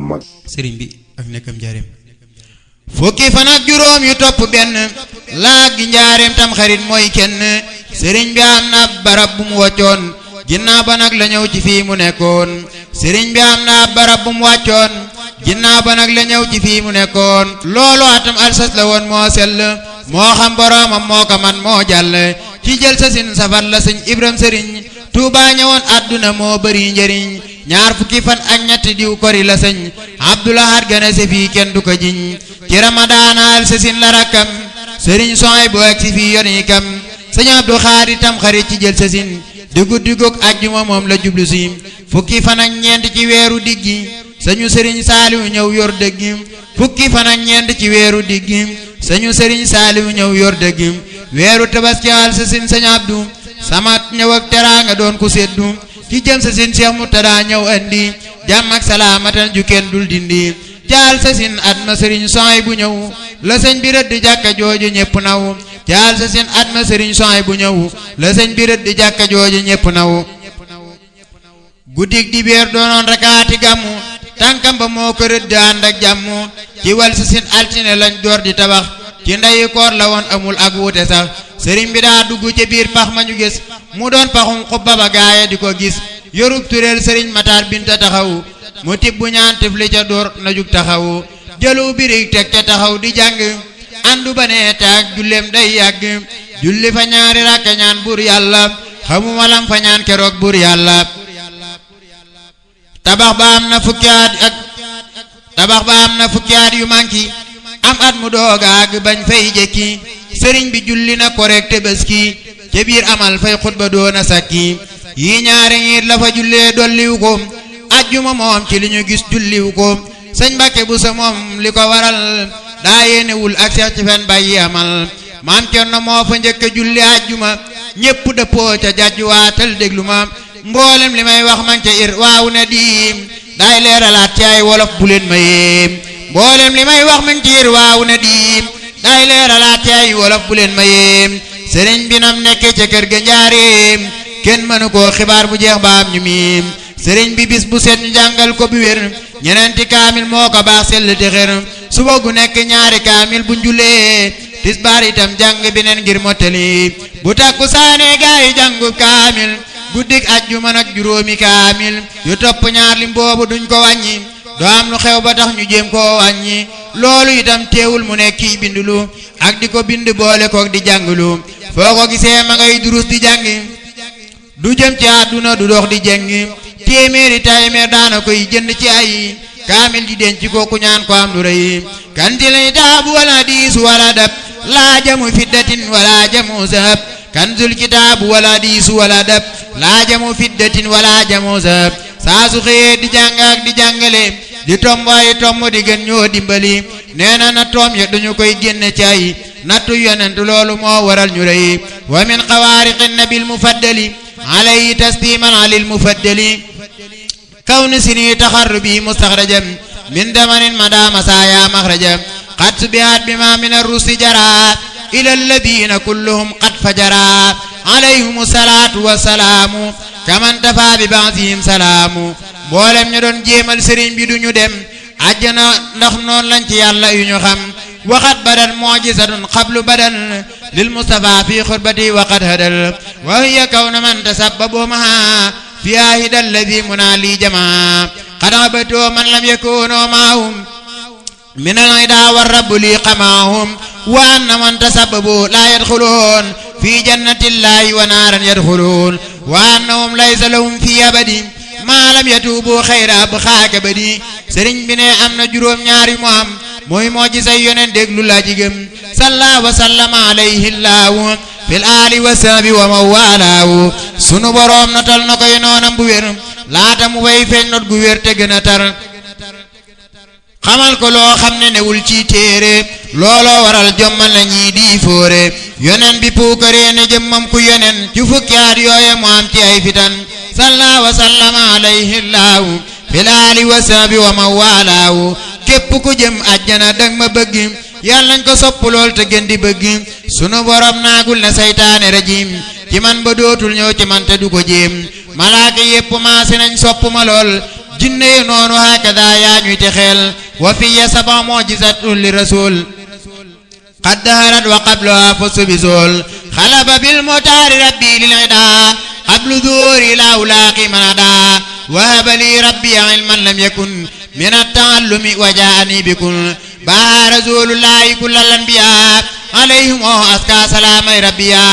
mag. sëriñ bi ak nekkam njaareem fukki fan ak juróom yu topp benn laag gi njaareem tam xarit mooy kenn sëriñ bi am na barab bu mu wàccoon ginnaaw ba nag la ñëw ci fii mu nekkoon sëriñ bi am na barab bu mu wàccoon ginnaaw ba nag la ñëw ci fii mu nekkoon loolu atam alsas la woon moo sell moo xam boroomam moo ko man moo jàll ci jël sa sin safar la sëñ Ibram sëriñ Tuubaa ñëwoon àdduna moo bëri njëriñ ñaar fukki fan ak ñetti diw kori la sëñ Abdulahad gane se fii kenn du ko jiñ ci ramadaanal sa sin la rakkam sëriñ sooy bu ak si fii yoni kam sëñ Abdu Xaadir tam xarit ci jël sa sin diggu ajjuma moom la jublu si fukki fan ak ñeent ci weeru diggi sañu sëriñ Saaliw ñëw yor dëggi fukki fan ak ñeent ci weeru diggi sañu sëriñ Saaliw ñëw yor dëggi weeru tabaski al sa sin sëñ Abdu samat ñëw ak teraanga doon ku seddu ci jëm sa sin Seex Murtada ñëw andi jàmm ak salaamatan ju kenn dul dindi caal sa sin at ma sëriñ sooy bu ñëw la sëñ bi rëdd jàkka jooju ñépp naw caal sa sin at ma sëriñ sooy bu ñëw la sëñ bi rëdd jàkka jooju ñépp naw guddig di beer doonoon rakaati gàmmu tànkam ba moo ko rëdd ànd ak jàmmu ci wal sa sin altine lañ door di tabax ci ndeyu koor la woon amul ak wuute sax sëriñ bi daa dugg ci biir pax ma ñu gis mu doon paxum xubba ba gaaya di ko gis yorub tureel sëriñ Mataar Binta taxaw mu tibbu ñaan tifli ca door na jug taxaw jëlu birig teg ca taxaw di jàng andu ba nee taag julleem day yàgg julli fa ñaari rakka ñaan buur yàlla xamuma lam fa ñaan keroog buur yàlla tabax ba am na fukki at yu manki am at mu dooga àgg bañ fay jekki sëriñ bi julli na korek Tabaski ca biir amal fay xutba doona sakki yi ñaari ngiit la fa jullee dolliw ko ajjuma moom ci li ñu gis julliw ko sëñ Mbàkke bu sa moom li ko waral daa yéenewul ak seex ci fen bàyyi amal maam Cerno moo fa njëkk a julli ajjuma ñépp dëppoo ca jajjuwaatal déglu ma mboolem li may wax man ca ir waaw na diim daay leeralaat ci ay wolof bu leen ma yéem mboolem li may wax man ci ir waaw na diim daay leeralaat ci ay wolof bu leen ma yéem sëriñ bi nam nekke ca kër ga njaareem kenn mënu koo xibaar bu jeex baam ñu miim sëriñ bi bis bu set ñu jàngal ko bi wér ñeneenti kaamil moo ko baax sell te xër suba gu nekk ñaari kaamil bu njulee tisbaar itam jàng beneen ngir mottali bu takku saane gaayi jàngu kaamil guddik ajjuma nag juróomi kaamil yu topp ñaar lim boobu duñ ko wàññi doo am lu xew ba tax ñu jéem koo wàññi loolu itam teewul mu nekk kii bindulu ak di ko bind boole kook di jàngulu foo ko gisee ma ngay durus di jàngi du jëm ci àdduna du dox di jëngi téeméeri téeméer daana koy jënd ci ay kaamil di denc kooku ñaan ko am lu rëy kanti lay taabu wala diisu wala dab laa jamu fiddatin wala jamu zahab kanzul kitaabu wala diisu wala dab laa jamu fiddatin wala jamu zahab saa su xëyee di jàng ak di jàngale di tomb ay tomb di gën ñoo dimbali nee na na toom ya duñu koy génne ci ay nattu yonent loolu moo waral ñu rëy wa min xawaariqi nabil mufaddali alayhi tasliman alil mufaddali كون سني تخربي مستخرجا من دمن مدام سايا مخرجا قد سبحت بما من الرس جرى إلى الذين كلهم قد فجرا عليهم الصلاة والسلام كمن تفى ببعضهم سلام مولم ندون جيمال سرين بي دونو دم اجنا ndax non lañ ci yalla yu ñu xam وقد بدل معجزة قبل بدل للمصطفى في خربتي وقد هدل وهي كون من تسبب معها في آهد الذي منالي جماع قد عبدوا من لم يكونوا معهم من العدا والرب لي قماهم وأن من تسببوا لا يدخلون في جنة الله ونارا يدخلون وأنهم ليس لهم في أبد ما لم يتوبوا خير أبخاك بدي سرين بني أمنا جروم نياري مهم موي موجزة يونن دقلو لا جيغم صلى وسلم عليه الله في الآل والسلام وموالاه sunu borom natal na koy noonam bu wér laata mu way feeñ not gu wér te gën a tar xamal ko loo xam ne newul ci téere looloo waral jommal na ñii di fóore yonen bi puukaree ne jëmmam ku yonen ci fukki at yooye mu am ci ay fitan salla wa sallama alayhi llaahu fil aali wa sahbi wa mawalaahu képp ku jëm àjjana dang ma bëgg yàlla nañ ko sopp lool te gën di bëgg sunu borom naagul na saytaane rajim ci man ba dootul ñëw ci man te du ko jéem malaaka yépp maase nañ sopp ma lool jinne yi noonu hakada yaa ñuy texeel wa fiya saba mu'jizatun li rasul qad daharat wa qablaha fusubisul xalaba bil mutaari rabbi lil ida qablu dhuuri la ulaqi manada wahaba li rabbi ilman lam yakun min at-ta'allumi wa ja'ani bikun ba rasulullahi kullal anbiya alayhim aska salamay rabbiya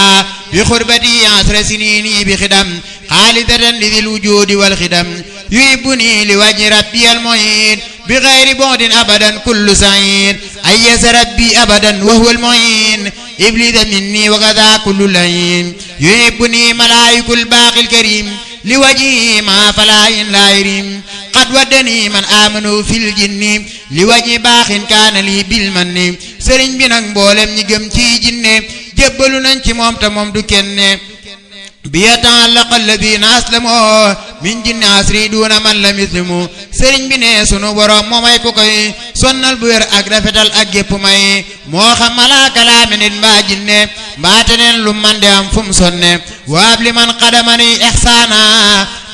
bi xurbati asra sinini bi xidam xaalidatan lidil wujudi wal xidam yuhibbuni li wajhi rabbi al mu'in bi ghayri bu'din abadan kullu sa'id ayyasa rabbi abadan wa huwa al mu'in iblisa minni wa kadha kullu layin yuhibbuni malaikul baqil karim li wajhi ma falahin la yarim qad waddani man amanu fil jinni li wajhi baaxin kaana li bil manni sëriñ bi nag mboolem ñi gëm ci jinne jébbalu nañ ci moom te moom du kenne bi yata'allaqa alladhina aslamu min jinni asri duna man lam yuslimu sëriñ bi ne sunu borom moo may ku koy sonnal bu wér ak rafetal ak gépp may moo xam malaaka laa nit mbaa jinne mbaate neen lu man de am fu mu sonne waab li man qadamani ihsaana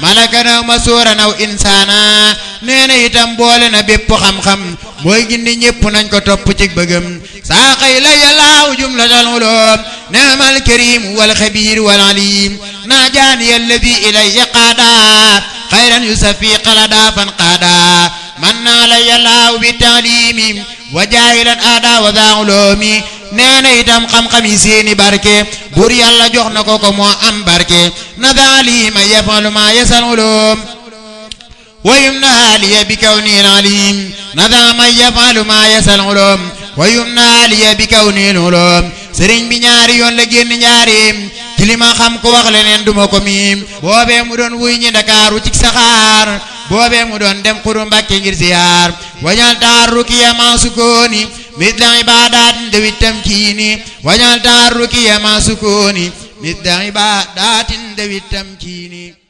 malakan aw masuuran aw insaana nee na itam boole na bépp xam-xam mooy gindi ñépp nañ ko topp ci bëggam saaqay la yàllaaw jumlatal ulum ni'mal karim wal xabir wal alim najaani alladi ilayya qaada xayran yusafi qalada fan qaada man naa la yàllaaw bi taalimi wa jaahilan aada wa daa ulumi nee na itam xam-xam yi seeni barke buur yàlla jox na ko moo am barke nadaali ma yafalu ma yasal ulum wa yumna liya bi kawni alim nada ma yafalu ma yasal ulum wa yumna liya bi kawni ulum sëriñ bi ñaari yoon la génn ñaarim ci li ma xam ko wax leneen duma ko miim boobee mu doon wuy ñi Ndakaaru ci saxaar boobee mu doon dem Xuru Mbàkke ngir ziyaar wañal taarrukiya ma sukkooni misla ibadatin dewi tamkini wañal taarrukiya ma sukkooni misla ibadatin dewi tamkini